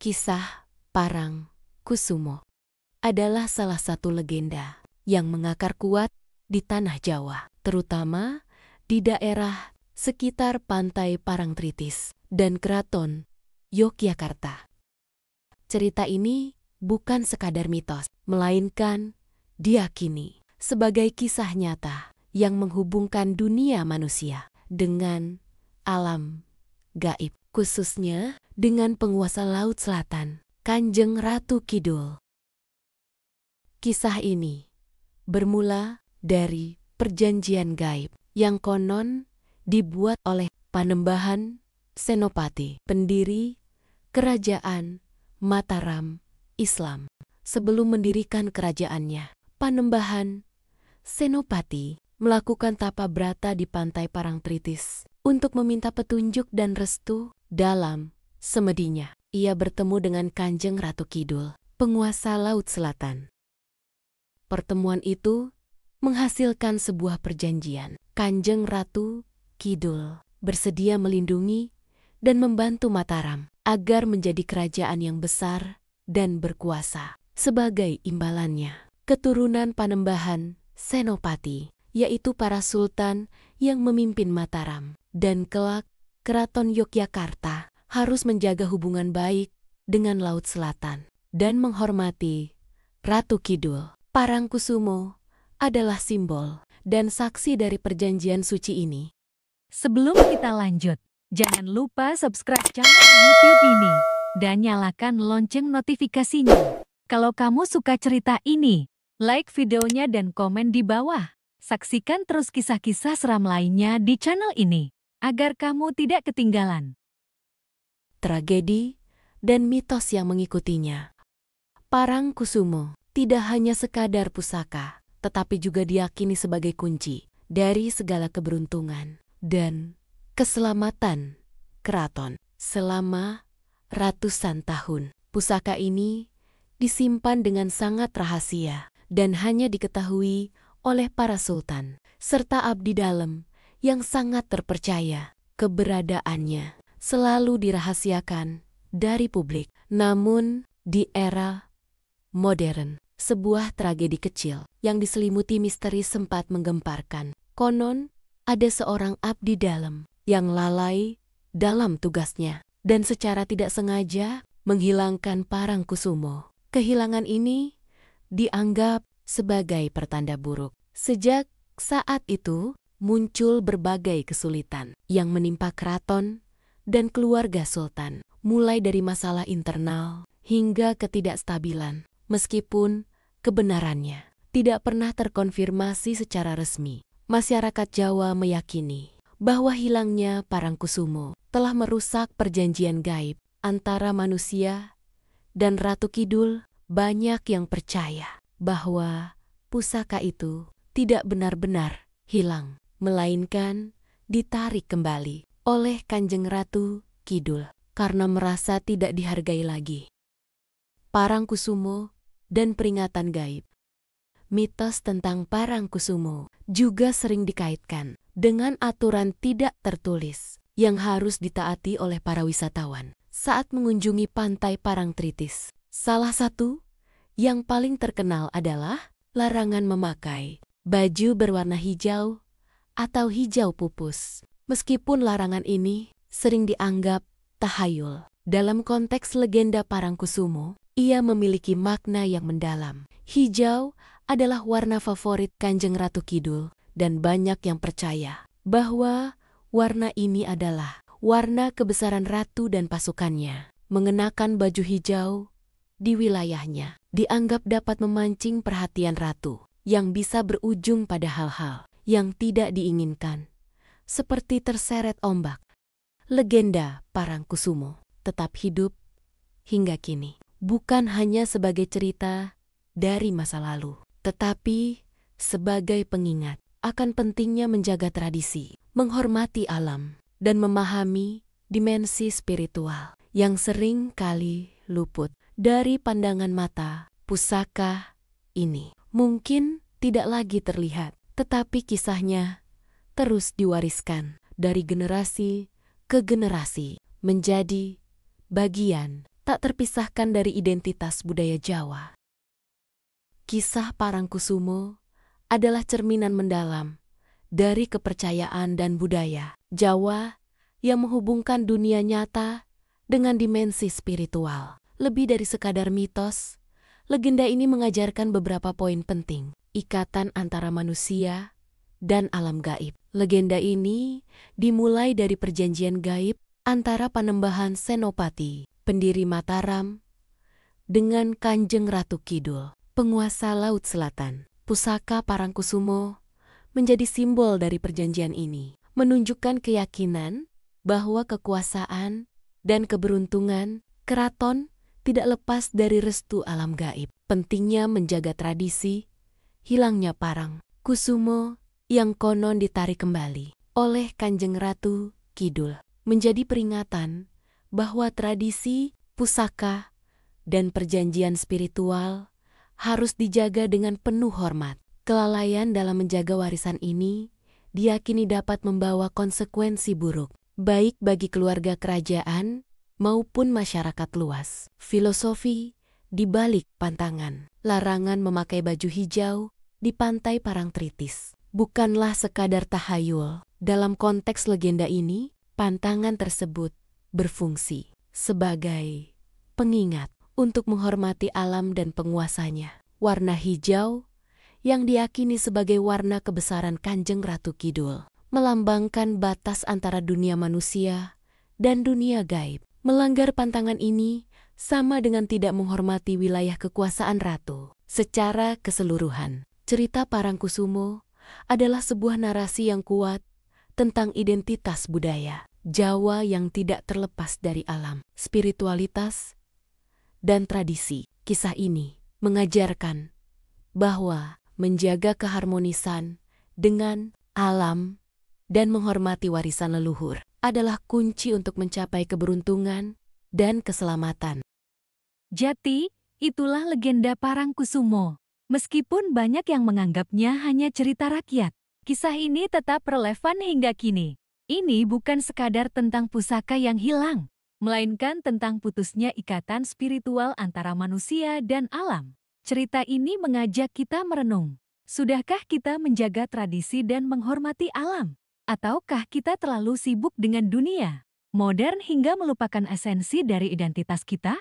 Kisah Parang Kusumo adalah salah satu legenda yang mengakar kuat di tanah Jawa, terutama di daerah sekitar pantai Parangtritis dan Keraton Yogyakarta. Cerita ini bukan sekadar mitos, melainkan diyakini sebagai kisah nyata yang menghubungkan dunia manusia dengan alam gaib, khususnya dengan penguasa Laut Selatan, Kanjeng Ratu Kidul. Kisah ini bermula dari perjanjian gaib yang konon dibuat oleh Panembahan Senopati, pendiri Kerajaan Mataram Islam. Sebelum mendirikan kerajaannya, Panembahan Senopati melakukan tapa brata di pantai Parangtritis untuk meminta petunjuk dan restu dalam semedinya. Ia bertemu dengan Kanjeng Ratu Kidul, penguasa Laut Selatan. Pertemuan itu menghasilkan sebuah perjanjian. Kanjeng Ratu Kidul bersedia melindungi dan membantu Mataram agar menjadi kerajaan yang besar dan berkuasa. Sebagai imbalannya, keturunan Panembahan Senopati, yaitu para sultan yang memimpin Mataram dan kelak Keraton Yogyakarta, harus menjaga hubungan baik dengan Laut Selatan dan menghormati Ratu Kidul. Parangkusumo adalah simbol dan saksi dari perjanjian suci ini. Sebelum kita lanjut, jangan lupa subscribe channel YouTube ini dan nyalakan lonceng notifikasinya. Kalau kamu suka cerita ini, like videonya dan komen di bawah. Saksikan terus kisah-kisah seram lainnya di channel ini, agar kamu tidak ketinggalan. Tragedi dan mitos yang mengikutinya. Parangkusumo tidak hanya sekadar pusaka, tetapi juga diyakini sebagai kunci dari segala keberuntungan dan keselamatan keraton. Selama ratusan tahun, pusaka ini disimpan dengan sangat rahasia dan hanya diketahui oleh para sultan serta abdi dalam yang sangat terpercaya. Keberadaannya selalu dirahasiakan dari publik. Namun, di era modern, sebuah tragedi kecil yang diselimuti misteri sempat menggemparkan. Konon, ada seorang abdi dalam yang lalai dalam tugasnya dan secara tidak sengaja menghilangkan Parangkusumo. Kehilangan ini dianggap sebagai pertanda buruk. Sejak saat itu, muncul berbagai kesulitan yang menimpa keraton dan keluarga sultan, mulai dari masalah internal hingga ketidakstabilan. Meskipun kebenarannya tidak pernah terkonfirmasi secara resmi, masyarakat Jawa meyakini bahwa hilangnya Parangkusumo telah merusak perjanjian gaib antara manusia dan Ratu Kidul. Banyak yang percaya bahwa pusaka itu tidak benar-benar hilang, melainkan ditarik kembali oleh Kanjeng Ratu Kidul karena merasa tidak dihargai lagi. Parangkusumo dan peringatan gaib. Mitos tentang Parangkusumo juga sering dikaitkan dengan aturan tidak tertulis yang harus ditaati oleh para wisatawan saat mengunjungi pantai Parangtritis. Salah satu yang paling terkenal adalah larangan memakai baju berwarna hijau atau hijau pupus. Meskipun larangan ini sering dianggap tahayul, dalam konteks legenda Parangkusumo, ia memiliki makna yang mendalam. Hijau adalah warna favorit Kanjeng Ratu Kidul dan banyak yang percaya bahwa warna ini adalah warna kebesaran ratu dan pasukannya. Mengenakan baju hijau di wilayahnya dianggap dapat memancing perhatian ratu yang bisa berujung pada hal-hal yang tidak diinginkan, seperti terseret ombak. Legenda Parangkusumo tetap hidup hingga kini, bukan hanya sebagai cerita dari masa lalu, tetapi sebagai pengingat akan pentingnya menjaga tradisi, menghormati alam, dan memahami dimensi spiritual yang sering kali luput dari pandangan mata. Pusaka ini mungkin tidak lagi terlihat, tetapi kisahnya terus diwariskan dari generasi ke generasi, menjadi bagian tak terpisahkan dari identitas budaya Jawa. Kisah Parangkusumo adalah cerminan mendalam dari kepercayaan dan budaya Jawa yang menghubungkan dunia nyata dengan dimensi spiritual. Lebih dari sekadar mitos, legenda ini mengajarkan beberapa poin penting, ikatan antara manusia dan alam gaib. Legenda ini dimulai dari perjanjian gaib antara Panembahan Senopati, pendiri Mataram, dengan Kanjeng Ratu Kidul, penguasa Laut Selatan. Pusaka Parangkusumo menjadi simbol dari perjanjian ini, menunjukkan keyakinan bahwa kekuasaan dan keberuntungan keraton tidak lepas dari restu alam gaib. Pentingnya menjaga tradisi, hilangnya Parangkusumo yang konon ditarik kembali oleh Kanjeng Ratu Kidul menjadi peringatan bahwa tradisi, pusaka, dan perjanjian spiritual harus dijaga dengan penuh hormat. Kelalaian dalam menjaga warisan ini diyakini dapat membawa konsekuensi buruk, baik bagi keluarga kerajaan maupun masyarakat luas. Filosofi di balik pantangan, larangan memakai baju hijau di pantai Parangtritis bukanlah sekadar tahayul. Dalam konteks legenda ini, pantangan tersebut berfungsi sebagai pengingat untuk menghormati alam dan penguasanya. Warna hijau yang diyakini sebagai warna kebesaran Kanjeng Ratu Kidul melambangkan batas antara dunia manusia dan dunia gaib. Melanggar pantangan ini sama dengan tidak menghormati wilayah kekuasaan ratu. Secara keseluruhan, cerita Parangkusumo adalah sebuah narasi yang kuat tentang identitas budaya Jawa yang tidak terlepas dari alam, spiritualitas, dan tradisi. Kisah ini mengajarkan bahwa menjaga keharmonisan dengan alam dan menghormati warisan leluhur adalah kunci untuk mencapai keberuntungan dan keselamatan. Jadi, itulah legenda Parangkusumo. Meskipun banyak yang menganggapnya hanya cerita rakyat, kisah ini tetap relevan hingga kini. Ini bukan sekadar tentang pusaka yang hilang, melainkan tentang putusnya ikatan spiritual antara manusia dan alam. Cerita ini mengajak kita merenung. Sudahkah kita menjaga tradisi dan menghormati alam? Ataukah kita terlalu sibuk dengan dunia modern hingga melupakan esensi dari identitas kita?